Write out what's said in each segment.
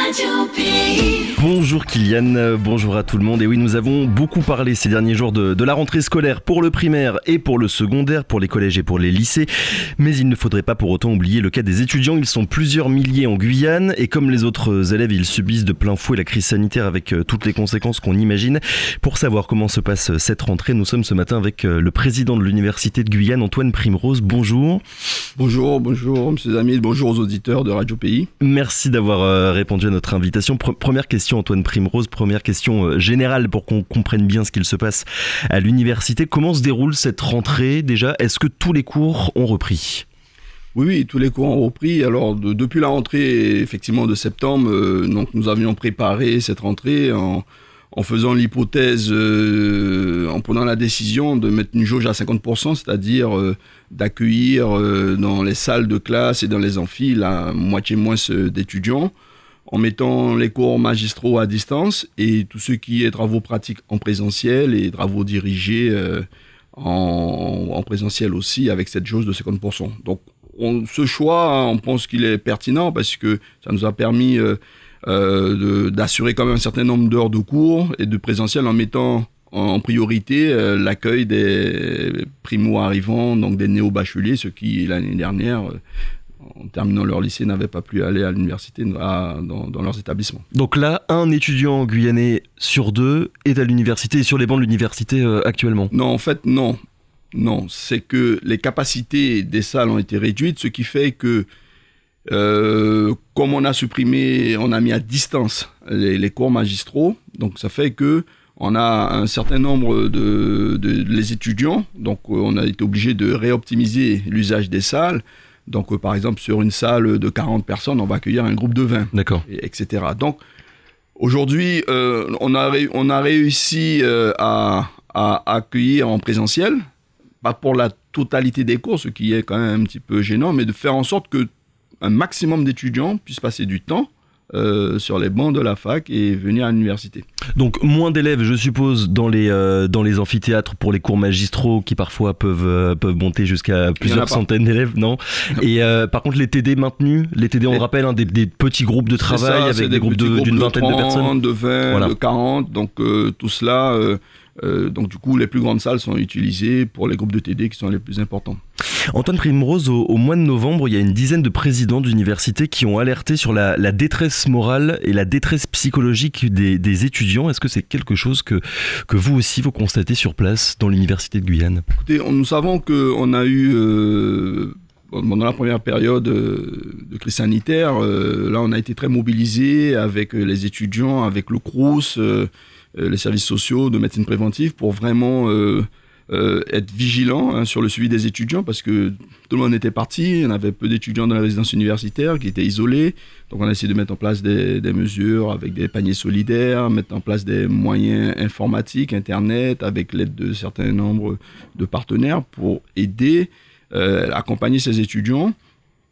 Radio Pays. Bonjour Kylian, bonjour à tout le monde. Et oui, nous avons beaucoup parlé ces derniers jours de la rentrée scolaire pour le primaire et pour le secondaire, pour les collèges et pour les lycées. Mais il ne faudrait pas pour autant oublier le cas des étudiants. Ils sont plusieurs milliers en Guyane et comme les autres élèves, ils subissent de plein fouet la crise sanitaire avec toutes les conséquences qu'on imagine. Pour savoir comment se passe cette rentrée, nous sommes ce matin avec le président de l'Université de Guyane, Antoine Primrose. Bonjour. Bonjour, monsieur Zamil, bonjour aux auditeurs de Radio Pays. Merci d'avoir répondu à notre invitation. Première question, Antoine Primrose, première question générale pour qu'on comprenne bien ce qu'il se passe à l'université. Comment se déroule cette rentrée déjà ? Est-ce que tous les cours ont repris ? Oui, tous les cours ont repris. Alors, depuis la rentrée, effectivement, de septembre, donc nous avions préparé cette rentrée en faisant l'hypothèse, en prenant la décision de mettre une jauge à 50%, c'est-à-dire d'accueillir dans les salles de classe et dans les amphis la moitié moins d'étudiants, en mettant les cours magistraux à distance et tout ce qui est travaux pratiques en présentiel et travaux dirigés en présentiel aussi avec cette jauge de 50%. Donc, ce choix, on pense qu'il est pertinent parce que ça nous a permis d'assurer quand même un certain nombre d'heures de cours et de présentiel en mettant en priorité l'accueil des primo-arrivants, donc des néo-bacheliers, ceux qui, l'année dernière, en terminant leur lycée, n'avaient pas pu aller à l'université dans leurs établissements. Donc là, un étudiant guyanais sur deux est à l'université et sur les bancs de l'université actuellement ? Non, en fait, non. Non, c'est que les capacités des salles ont été réduites, ce qui fait que comme on a mis à distance les cours magistraux, donc ça fait que on a un certain nombre les étudiants, donc on a été obligé de réoptimiser l'usage des salles. Donc par exemple sur une salle de 40 personnes, on va accueillir un groupe de 20, d'accord, etc. Donc aujourd'hui, on a réussi à accueillir en présentiel, pas pour la totalité des cours, ce qui est quand même un petit peu gênant, mais de faire en sorte que un maximum d'étudiants puissent passer du temps sur les bancs de la fac et venir à l'université. Donc moins d'élèves, je suppose, dans les amphithéâtres pour les cours magistraux qui parfois peuvent monter jusqu'à plusieurs centaines d'élèves, non ? Et par contre les TD maintenus, on rappelle, des petits groupes de travail avec des groupes d'une vingtaine de personnes, de 20, voilà, de 40, donc tout cela... donc du coup, les plus grandes salles sont utilisées pour les groupes de TD qui sont les plus importants. Antoine Primrose, au mois de novembre, il y a une dizaine de présidents d'universités qui ont alerté sur la détresse morale et la détresse psychologique des étudiants. Est-ce que c'est quelque chose que vous aussi vous constatez sur place dans l'université de Guyane ? Écoutez, nous savons qu'on a eu... pendant la première période de crise sanitaire, là on a été très mobilisés avec les étudiants, avec le Crous, les services sociaux de médecine préventive pour vraiment être vigilants sur le suivi des étudiants parce que tout le monde était parti, on avait peu d'étudiants dans la résidence universitaire qui étaient isolés, donc on a essayé de mettre en place des mesures avec des paniers solidaires, mettre en place des moyens informatiques, internet, avec l'aide de certains nombres de partenaires pour aider, accompagner ces étudiants.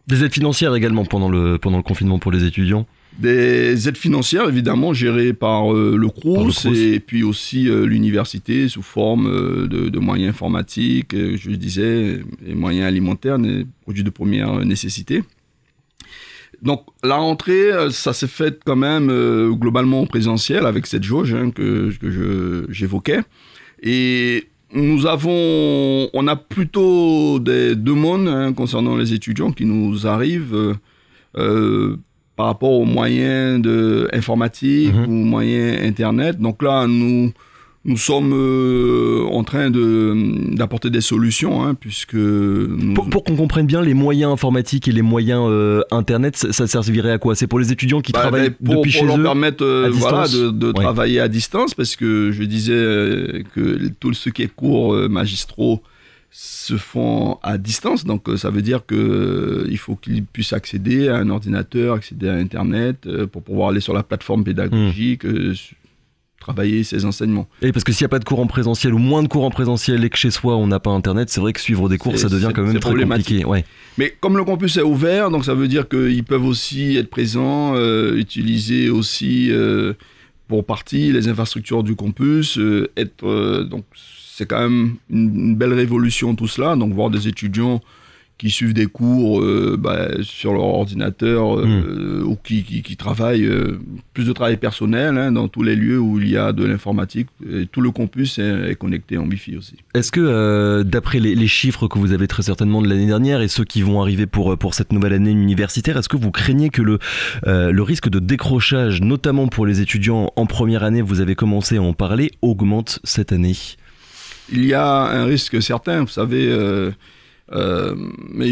Des aides financières également pendant le confinement pour les étudiants ? Des aides financières, évidemment, gérées par le Crous et puis aussi l'université sous forme de moyens informatiques, je disais, et moyens alimentaires, des produits de première nécessité. Donc, la rentrée, ça s'est fait quand même globalement en présentiel avec cette jauge que j'évoquais. Et on a plutôt des demandes concernant les étudiants qui nous arrivent par rapport aux moyens informatiques ou moyens Internet. Donc là, nous sommes en train d'apporter des solutions, puisque... Pour qu'on comprenne bien, les moyens informatiques et les moyens Internet, ça servirait à quoi ? C'est pour les étudiants qui travaillent depuis chez eux ? Pour leur permettre de travailler à distance, parce que je disais que tout ce qui est cours magistraux se font à distance, donc ça veut dire qu'il faut qu'ils puissent accéder à un ordinateur, accéder à Internet, pour pouvoir aller sur la plateforme pédagogique, travailler ses enseignements. Et parce que s'il n'y a pas de cours en présentiel ou moins de cours en présentiel et que chez soi on n'a pas Internet, c'est vrai que suivre des cours ça devient quand même très compliqué. Ouais. Mais comme le campus est ouvert, donc ça veut dire qu'ils peuvent aussi être présents, utiliser aussi pour partie les infrastructures du campus, donc c'est quand même une belle révolution tout cela, donc voir des étudiants qui suivent des cours sur leur ordinateur ou qui travaillent plus de travail personnel dans tous les lieux où il y a de l'informatique. Et tout le campus est connecté en Wi-Fi aussi. Est-ce que d'après les chiffres que vous avez très certainement de l'année dernière et ceux qui vont arriver pour cette nouvelle année universitaire, est-ce que vous craignez que le risque de décrochage, notamment pour les étudiants en première année, vous avez commencé à en parler, augmente cette année ? Il y a un risque certain, vous savez, mais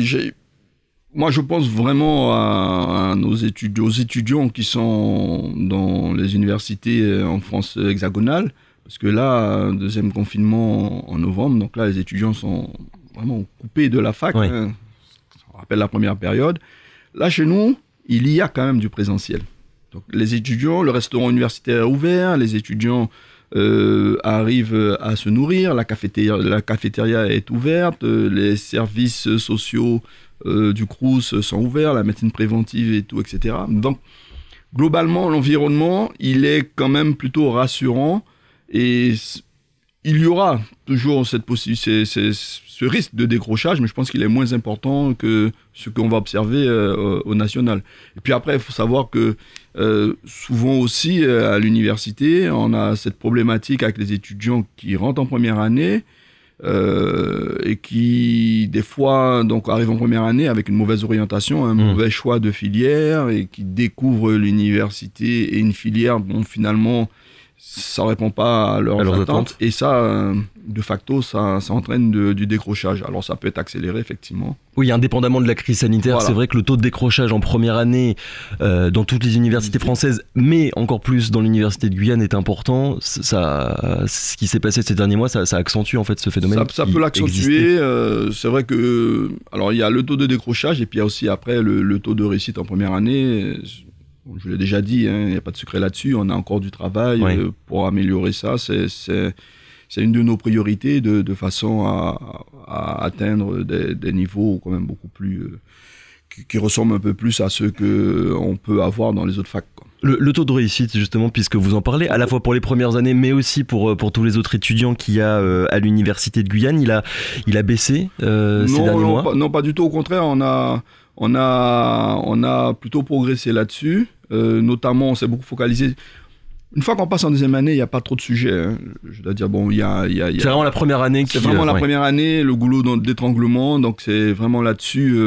moi je pense vraiment à aux étudiants qui sont dans les universités en France hexagonale, parce que là, deuxième confinement en novembre, donc là les étudiants sont vraiment coupés de la fac, oui. Ça rappelle la première période. Là chez nous, il y a quand même du présentiel. Donc les étudiants, le restaurant universitaire est ouvert, les étudiants arrivent à se nourrir, la cafétéria est ouverte, les services sociaux du Crous sont ouverts, la médecine préventive et tout, etc. Donc, globalement, l'environnement, il est quand même plutôt rassurant et il y aura toujours ce risque de décrochage, mais je pense qu'il est moins important que ce qu'on va observer au national. Et puis après, il faut savoir que souvent aussi à l'université, on a cette problématique avec les étudiants qui rentrent en première année et qui, des fois, donc, arrivent en première année avec une mauvaise orientation, un mauvais choix de filière et qui découvrent l'université et une filière dont finalement ça répond pas à leurs attentes. Et ça, de facto, ça entraîne du décrochage. Alors ça peut être accéléré, effectivement. Oui, indépendamment de la crise sanitaire, voilà. C'est vrai que le taux de décrochage en première année dans toutes les universités françaises, mais encore plus dans l'université de Guyane, est important. Ce qui s'est passé ces derniers mois, ça accentue en fait ce phénomène. Ça peut l'accentuer. C'est vrai que, alors il y a le taux de décrochage et puis il y a aussi après le taux de réussite en première année. Je l'ai déjà dit, il n'y a pas de secret là-dessus. On a encore du travail pour améliorer ça. C'est une de nos priorités de façon à atteindre des niveaux quand même beaucoup plus qui ressemblent un peu plus à ceux qu'on peut avoir dans les autres facs, quoi. Le taux de réussite, justement, puisque vous en parlez, à la fois pour les premières années, mais aussi pour tous les autres étudiants qu'il y a à l'université de Guyane, il a baissé ces derniers mois ? Non, pas du tout. Au contraire, on a plutôt progressé là-dessus. Notamment, on s'est beaucoup focalisé. Une fois qu'on passe en deuxième année, il n'y a pas trop de sujets. Hein. Je dois dire, bon, il y a... C'est vraiment la première année C'est vraiment la première année, le goulot d'étranglement. Donc, c'est vraiment là-dessus.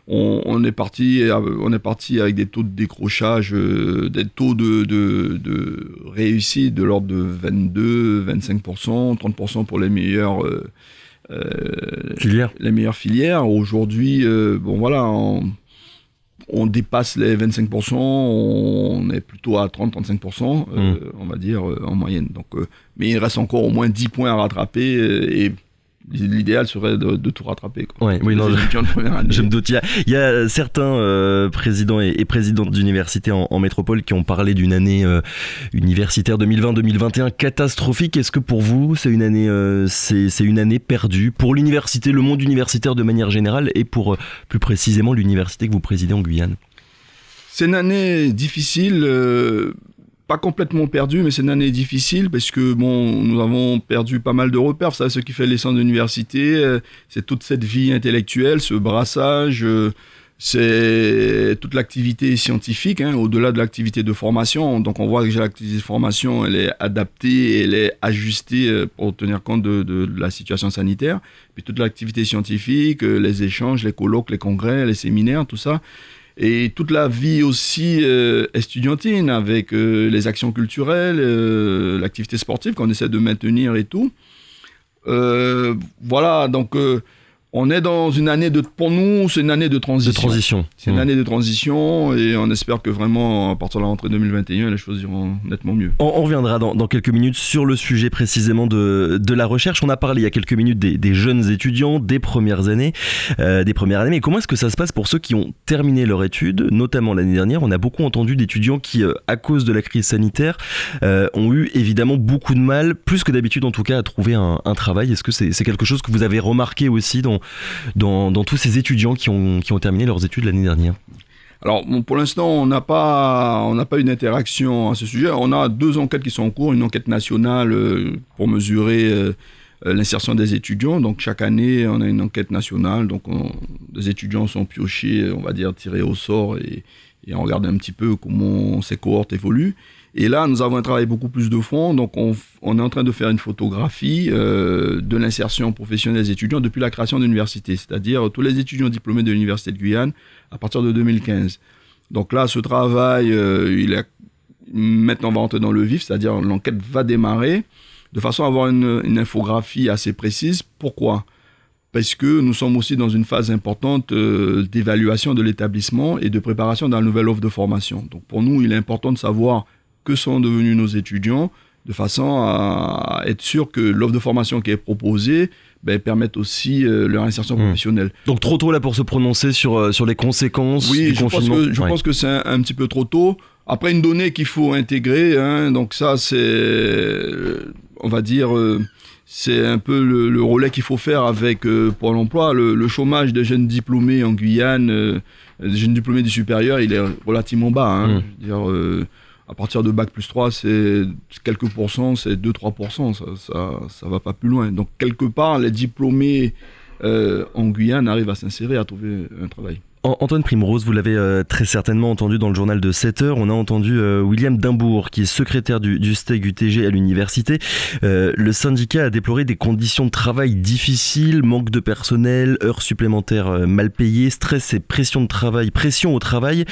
On est parti avec des taux de décrochage, des taux de réussite de l'ordre de 22, 25%, 30% pour les meilleures filières. Aujourd'hui, bon voilà, on dépasse les 25%, on est plutôt à 30-35%, on va dire, en moyenne. Donc, mais il reste encore au moins 10 points à rattraper et l'idéal serait de tout rattraper, quoi. Ouais, oui, non, je me doute. Il y a certains présidents et présidentes d'universités en métropole qui ont parlé d'une année universitaire 2020-2021 catastrophique. Est-ce que pour vous, c'est une année perdue pour l'université, le monde universitaire de manière générale et pour plus précisément l'université que vous présidez en Guyane ? C'est une année difficile. Pas complètement perdu, mais c'est une année difficile parce que bon, nous avons perdu pas mal de repères. Vous savez, ce qui fait l'essence de l'université, c'est toute cette vie intellectuelle, ce brassage, c'est toute l'activité scientifique, au-delà de l'activité de formation. Donc on voit que l'activité de formation, elle est adaptée, elle est ajustée pour tenir compte de la situation sanitaire. Puis toute l'activité scientifique, les échanges, les colloques, les congrès, les séminaires, tout ça. Et toute la vie aussi estudiantine avec les actions culturelles, l'activité sportive qu'on essaie de maintenir et tout. Voilà, donc on est dans une année pour nous, c'est une année de transition. C'est une année de transition et on espère que vraiment, à partir de la rentrée 2021, les choses iront nettement mieux. On reviendra dans quelques minutes sur le sujet précisément de la recherche. On a parlé il y a quelques minutes des jeunes étudiants, des premières années. Mais comment est-ce que ça se passe pour ceux qui ont terminé leur étude, notamment l'année dernière? On a beaucoup entendu d'étudiants qui, à cause de la crise sanitaire, ont eu évidemment beaucoup de mal, plus que d'habitude en tout cas, à trouver un travail. Est-ce que c'est quelque chose que vous avez remarqué aussi dans tous ces étudiants qui ont terminé leurs études l'année dernière? Alors, bon, pour l'instant, on n'a pas une interaction à ce sujet. On a 2 enquêtes qui sont en cours. Une enquête nationale pour mesurer l'insertion des étudiants. Donc chaque année, on a une enquête nationale. Donc les étudiants sont piochés, on va dire tirés au sort et on regarde un petit peu comment ces cohortes évoluent. Et là, nous avons un travail beaucoup plus de fond. Donc on est en train de faire une photographie de l'insertion professionnelle des étudiants depuis la création de l'université, c'est-à-dire tous les étudiants diplômés de l'Université de Guyane à partir de 2015. Donc là, ce travail, maintenant on va entrer dans le vif, c'est-à-dire l'enquête va démarrer de façon à avoir une infographie assez précise. Pourquoi ? Parce que nous sommes aussi dans une phase importante d'évaluation de l'établissement et de préparation d'un nouvel offre de formation. Donc pour nous, il est important de savoir que sont devenus nos étudiants de façon à être sûr que l'offre de formation qui est proposée permette aussi leur insertion professionnelle. Donc trop tôt là pour se prononcer sur les conséquences du confinement. Je pense que c'est un petit peu trop tôt. Après, une donnée qu'il faut intégrer, donc ça c'est, on va dire, c'est un peu le relais qu'il faut faire avec Pôle emploi. Le chômage des jeunes diplômés en Guyane, des jeunes diplômés du supérieur, il est relativement bas. Je veux dire, à partir de Bac plus 3, c'est quelques pourcents, c'est 2-3%, ça va pas plus loin. Donc quelque part, les diplômés en Guyane arrivent à s'insérer, à trouver un travail. Antoine Primrose, vous l'avez très certainement entendu dans le journal de 7 heures. On a entendu William Dimbourg, qui est secrétaire du STEG UTG à l'université. Le syndicat a déploré des conditions de travail difficiles, manque de personnel, heures supplémentaires mal payées, stress et pression au travail.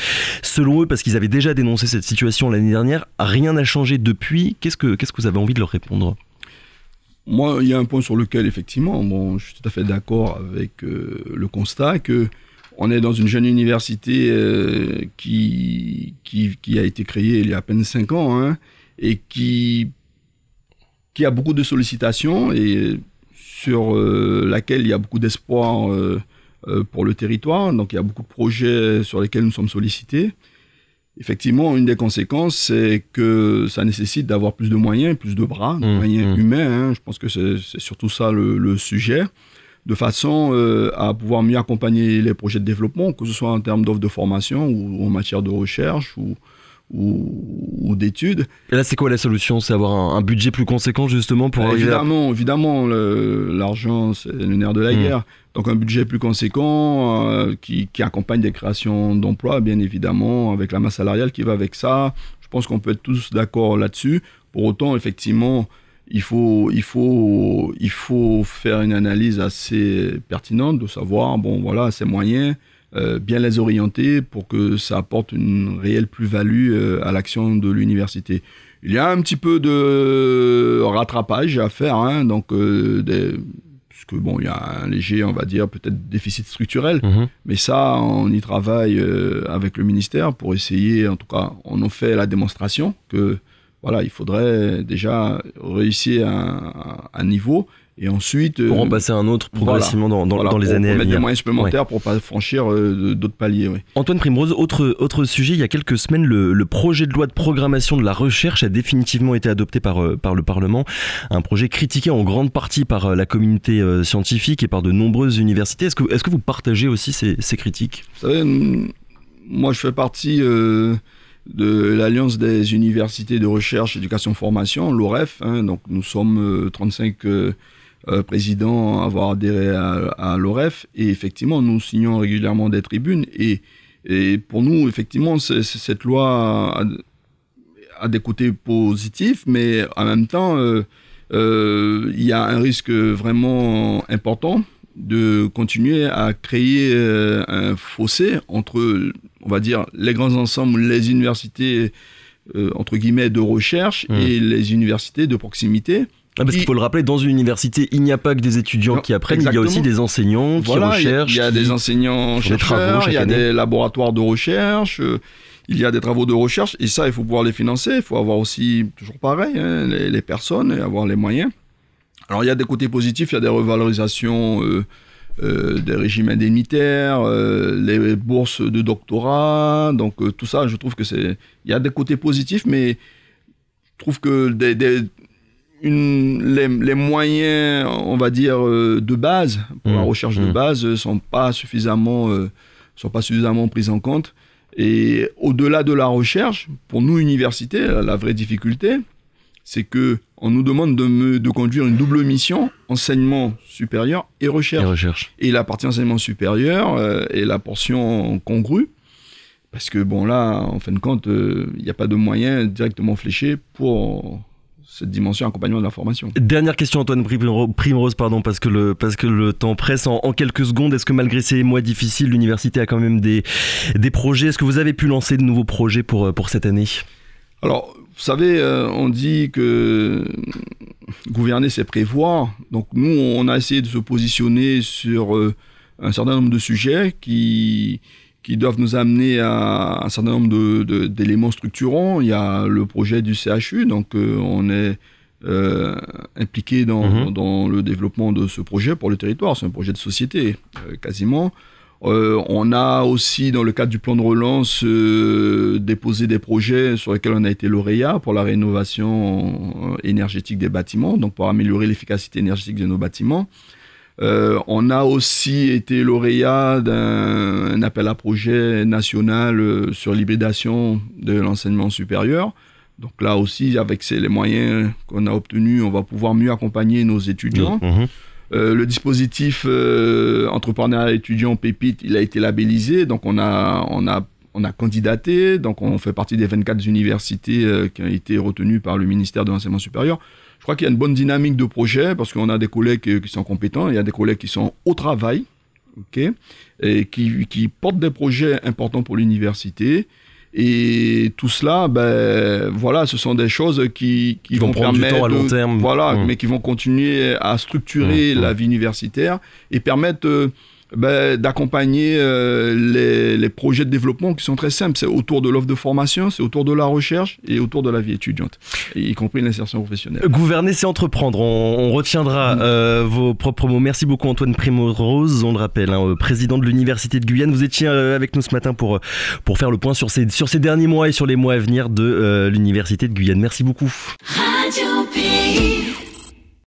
Selon eux, parce qu'ils avaient déjà dénoncé cette situation l'année dernière, rien n'a changé depuis. Qu'est-ce que vous avez envie de leur répondre ? Moi, il y a un point sur lequel, effectivement, je suis tout à fait d'accord avec le constat que on est dans une jeune université qui a été créée il y a à peine 5 ans et qui a beaucoup de sollicitations et sur laquelle il y a beaucoup d'espoir pour le territoire. Donc il y a beaucoup de projets sur lesquels nous sommes sollicités. Effectivement, une des conséquences, c'est que ça nécessite d'avoir plus de moyens, plus de bras, de moyens humains. Je pense que c'est surtout ça le sujet, de façon à pouvoir mieux accompagner les projets de développement, que ce soit en termes d'offres de formation ou en matière de recherche ou d'études. Et là, c'est quoi la solution ? C'est avoir un budget plus conséquent, justement, pour arriver Évidemment, l'argent, c'est le nerf de la guerre. Donc, un budget plus conséquent qui accompagne des créations d'emplois, bien évidemment, avec la masse salariale qui va avec ça. Je pense qu'on peut être tous d'accord là-dessus. Pour autant, effectivement, il faut faire une analyse assez pertinente de savoir, ces moyens, bien les orienter pour que ça apporte une réelle plus-value à l'action de l'université. Il y a un petit peu de rattrapage à faire, puisque il y a un léger, on va dire, peut-être déficit structurel, mais ça, on y travaille avec le ministère pour essayer, en tout cas, on en fait la démonstration que il faudrait déjà réussir un niveau et ensuite... pour en passer un autre progressivement dans les années à venir. Mettre des moyens supplémentaires pour ne pas franchir d'autres paliers. Oui. Antoine Primrose, autre sujet, il y a quelques semaines, le projet de loi de programmation de la recherche a définitivement été adopté par le Parlement. Un projet critiqué en grande partie par la communauté scientifique et par de nombreuses universités. Est-ce que vous partagez aussi ces critiques ? Vous savez, moi je fais partie... de l'Alliance des universités de recherche, éducation, formation, l'OREF. Donc nous sommes 35 présidents à avoir adhéré à l'OREF. Et effectivement, nous signons régulièrement des tribunes. Et pour nous, effectivement, cette loi a des côtés positifs, mais en même temps, il y a un risque vraiment important de continuer à créer un fossé entre, on va dire, les grands ensembles, les universités, entre guillemets, de recherche et les universités de proximité. Parce qu'il faut le rappeler, dans une université, il n'y a pas que des étudiants qui apprennent, exactement. Il y a aussi des enseignants qui recherchent. Il y a des enseignants chercheurs, il y a des laboratoires de recherche, il y a des travaux de recherche, et ça, il faut pouvoir les financer. Il faut avoir aussi, toujours pareil, les personnes et avoir les moyens. Alors, il y a des côtés positifs, il y a des revalorisations des régimes indemnitaires, les bourses de doctorat. Donc, tout ça, je trouve que il y a des côtés positifs, mais je trouve que les moyens, on va dire, de base, pour la recherche de base, sont pas suffisamment pris en compte. Et au-delà de la recherche, pour nous, universités, la vraie difficulté, c'est que on nous demande de conduire une double mission, enseignement supérieur et recherche. Et la partie enseignement supérieur est la portion congrue. Parce que bon là, en fin de compte, il n'y a pas de moyens directement fléchés pour cette dimension accompagnement de la formation. Dernière question, Antoine Primrose, parce que le temps presse en quelques secondes. Est-ce que malgré ces mois difficiles, l'université a quand même des projets? Est-ce que vous avez pu lancer de nouveaux projets pour cette année? Alors, vous savez, on dit que gouverner, c'est prévoir. Donc nous, on a essayé de se positionner sur un certain nombre de sujets qui doivent nous amener à un certain nombre d'éléments structurants. Il y a le projet du CHU, donc on est impliqué dans le développement de ce projet pour le territoire. C'est un projet de société, quasiment. On a aussi, dans le cadre du plan de relance, déposé des projets sur lesquels on a été lauréat pour la rénovation énergétique des bâtiments, donc pour améliorer l'efficacité énergétique de nos bâtiments. On a aussi été lauréat d'un appel à projet national sur l'hybridation de l'enseignement supérieur. Donc là aussi, avec les moyens qu'on a obtenus, on va pouvoir mieux accompagner nos étudiants. Le dispositif entrepreneurial étudiant Pépite, il a été labellisé, donc on a candidaté, donc on fait partie des 24 universités qui ont été retenues par le ministère de l'Enseignement supérieur. Je crois qu'il y a une bonne dynamique de projet parce qu'on a des collègues qui sont compétents, il y a des collègues qui sont au travail, et qui portent des projets importants pour l'université. Et tout cela, voilà, ce sont des choses qui vont prendre du temps à long terme. Voilà, mais qui vont continuer à structurer la vie universitaire et permettre d'accompagner les projets de développement qui sont très simples. C'est autour de l'offre de formation, c'est autour de la recherche et autour de la vie étudiante, y compris l'insertion professionnelle. Gouverner, c'est entreprendre. On retiendra vos propres mots. Merci beaucoup, Antoine Primrose. On le rappelle, président de l'Université de Guyane. Vous étiez avec nous ce matin pour faire le point sur ces derniers mois et sur les mois à venir de l'Université de Guyane. Merci beaucoup. Radio Pays.